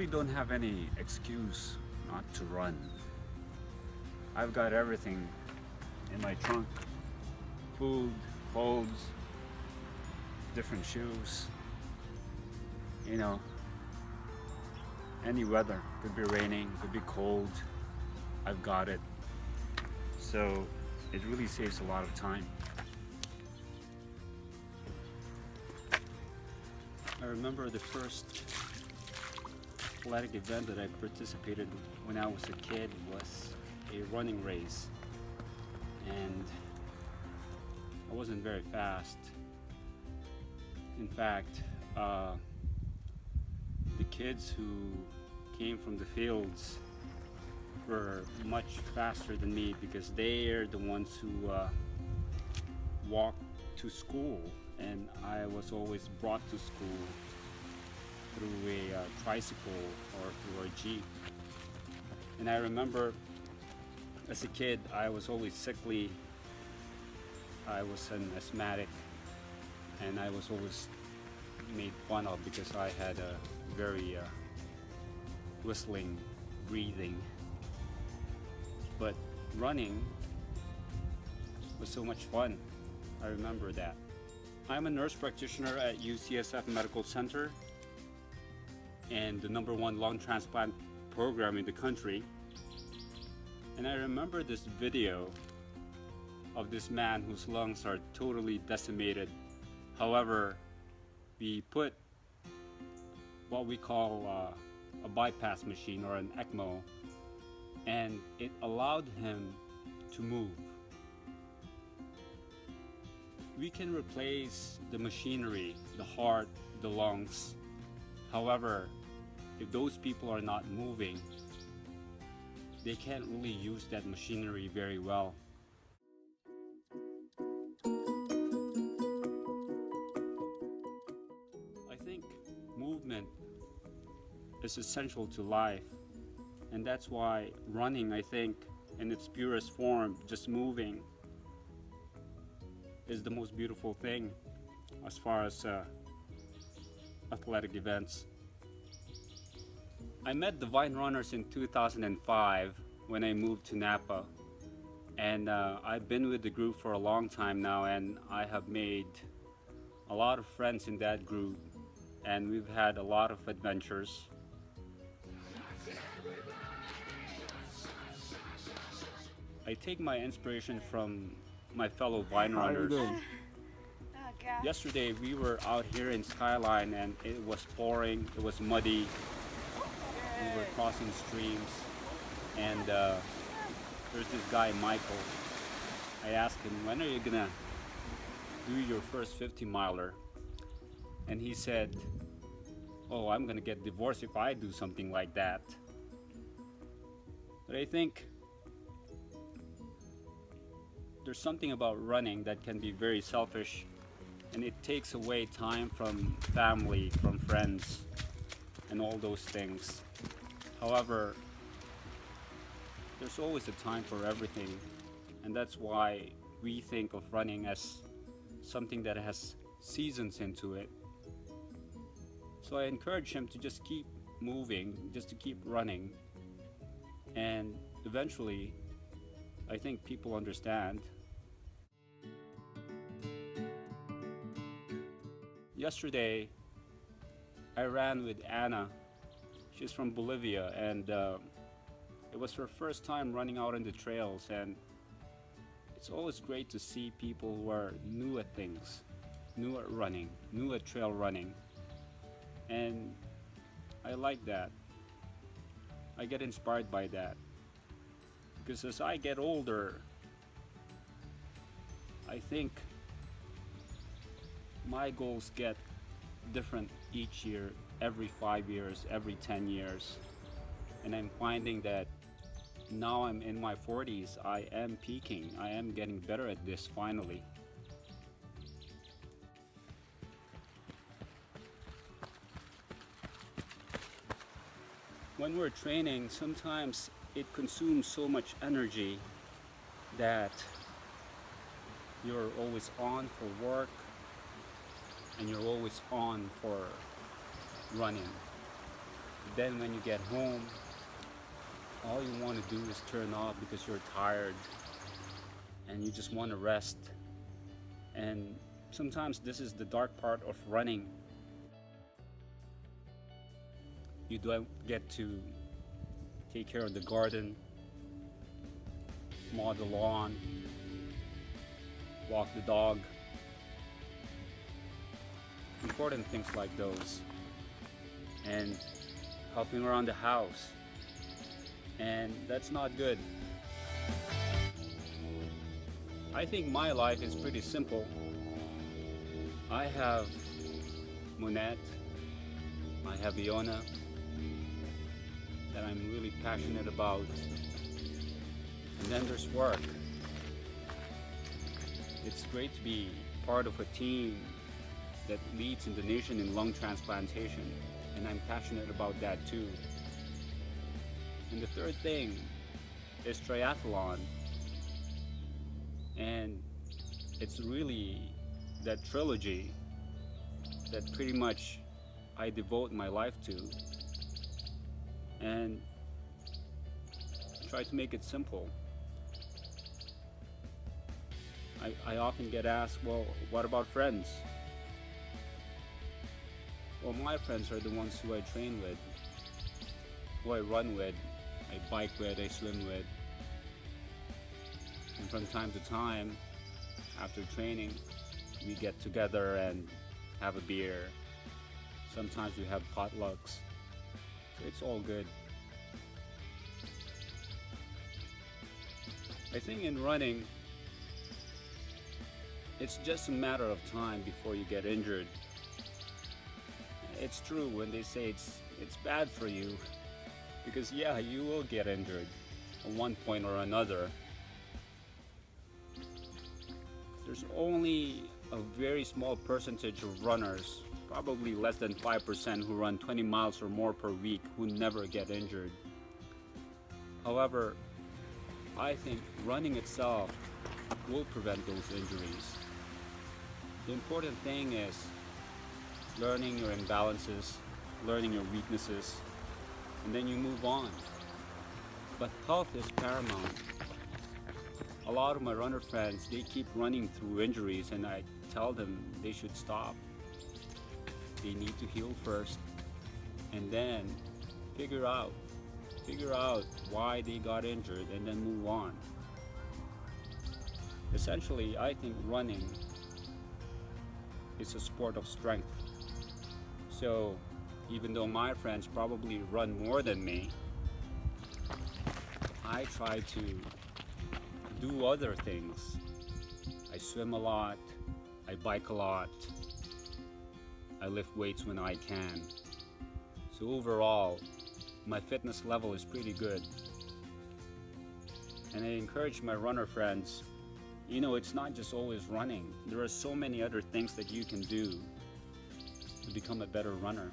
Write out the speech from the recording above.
really don't have any excuse not to run. I've got everything in my trunk: food, clothes, different shoes. You know, any weather. Could be raining, could be cold. I've got it. So it really saves a lot of time. I remember the first athletic event that I participated when I was a kid was a running race, and I wasn't very fast. In fact, the kids who came from the fields were much faster than me because they are the ones who walked to school, and I was always brought to school through a tricycle or through a jeep. And I remember as a kid I was always sickly. I was an asthmatic, and I was always made fun of because I had a very whistling breathing. But running was so much fun. I remember that. I'm a nurse practitioner at UCSF Medical Center and the #1 lung transplant program in the country. And I remember this video of this man whose lungs are totally decimated. However, we put what we call a bypass machine or an ECMO, and it allowed him to move. We can replace the machinery, the heart, the lungs. However, if those people are not moving, they can't really use that machinery very well. I think movement is essential to life, and that's why running, I think, in its purest form, just moving, is the most beautiful thing as far as athletic events. I met the Vine Runners in 2005 when I moved to Napa, and I've been with the group for a long time now, and I have made a lot of friends in that group, and we've had a lot of adventures. I take my inspiration from my fellow Vine Runners. Yesterday we were out here in Skyline and it was pouring, it was muddy, we were crossing streams, and there's this guy Michael. I asked him, when are you gonna do your first 50 miler? And he said, oh, I'm gonna get divorced if I do something like that. But I think there's something about running that can be very selfish, and it takes away time from family, from friends, and all those things. However, there's always a time for everything, and that's why we think of running as something that has seasons into it. So I encourage him to just keep moving, just to keep running, and eventually I think people understand. Yesterday, I ran with Anna. She's from Bolivia, and it was her first time running out on the trails, and it's always great to see people who are new at things, new at running, new at trail running, and I like that. I get inspired by that, because as I get older, I think my goals get different each year, every 5 years, every 10 years. And I'm finding that now I'm in my 40s, I am peaking, I am getting better at this finally. When we're training, sometimes it consumes so much energy that you're always on for work, and you're always on for running. Then when you get home, all you want to do is turn off because you're tired and you just want to rest. And sometimes this is the dark part of running. You don't get to take care of the garden, mow the lawn, walk the dog, important things like those, and helping around the house. And that's not good. I think my life is pretty simple. I have Monette, I have Iona that I'm really passionate about, and then there's work. It's great to be part of a team that leads in the nation in lung transplantation, and I'm passionate about that too. And the third thing is triathlon, and it's really that trilogy that pretty much I devote my life to, and try to make it simple. I often get asked, well, what about friends? Well, my friends are the ones who I train with, who I run with, I bike with, I swim with. And from time to time, after training, we get together and have a beer. Sometimes we have potlucks. So it's all good. I think in running, it's just a matter of time before you get injured. It's true when they say it's bad for you, because yeah, you will get injured at one point or another. There's only a very small percentage of runners, probably less than 5%, who run 20 miles or more per week who never get injured. However, I think running itself will prevent those injuries. The important thing is learning your imbalances, learning your weaknesses, and then you move on. But health is paramount. A lot of my runner friends, they keep running through injuries, and I tell them they should stop. They need to heal first, and then figure out why they got injured, and then move on. Essentially, I think running is a sport of strength. So even though my friends probably run more than me, I try to do other things. I swim a lot, I bike a lot, I lift weights when I can. So overall, my fitness level is pretty good. And I encourage my runner friends, it's not just always running. There are so many other things that you can do to become a better runner.